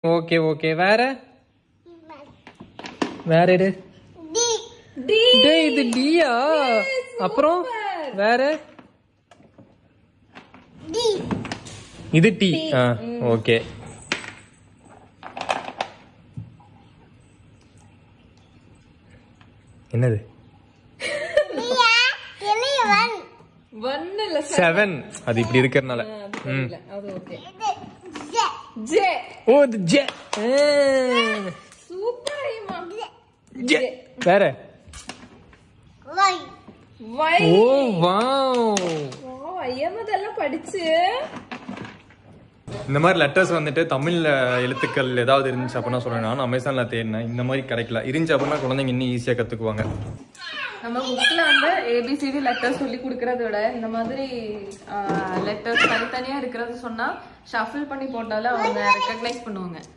Okay okay வேற வேற எடு. டேய் இது டியா? அப்புறம் வேற இது டி. ஓகே என்னது 7 அது இப்படி இருக்கறனால. ஓ இது ஜே. சூப்பர் ஐமா. ஜே வேற வை. ஓ வாவ் ஐயம்மா இதெல்லாம் படிச்சு இந்த மாதிரி லெட்டர்ஸ் வந்துட்டு தமிழ்ல எழுத்துக்கள் ஏதாவது இருந்துச்சு அப்படின்னா சொல்றேன். நான் அமேசான்ல தேடினேன், இந்த மாதிரி கிடைக்கல. இருந்துச்சு அப்படின்னா குழந்தைங்க இன்னும் ஈஸியா கத்துக்குவாங்க. நம்ம புக்ல வந்து ஏபிசிடி லெட்டர் சொல்லி கொடுக்கறத விட இந்த மாதிரி லெட்டர்ஸ் தனித்தனியா இருக்கிறது சொன்னா ஷஃபிள் பண்ணி போட்டாலும் அவங்க ரெக்கக்னைஸ் பண்ணுவாங்க.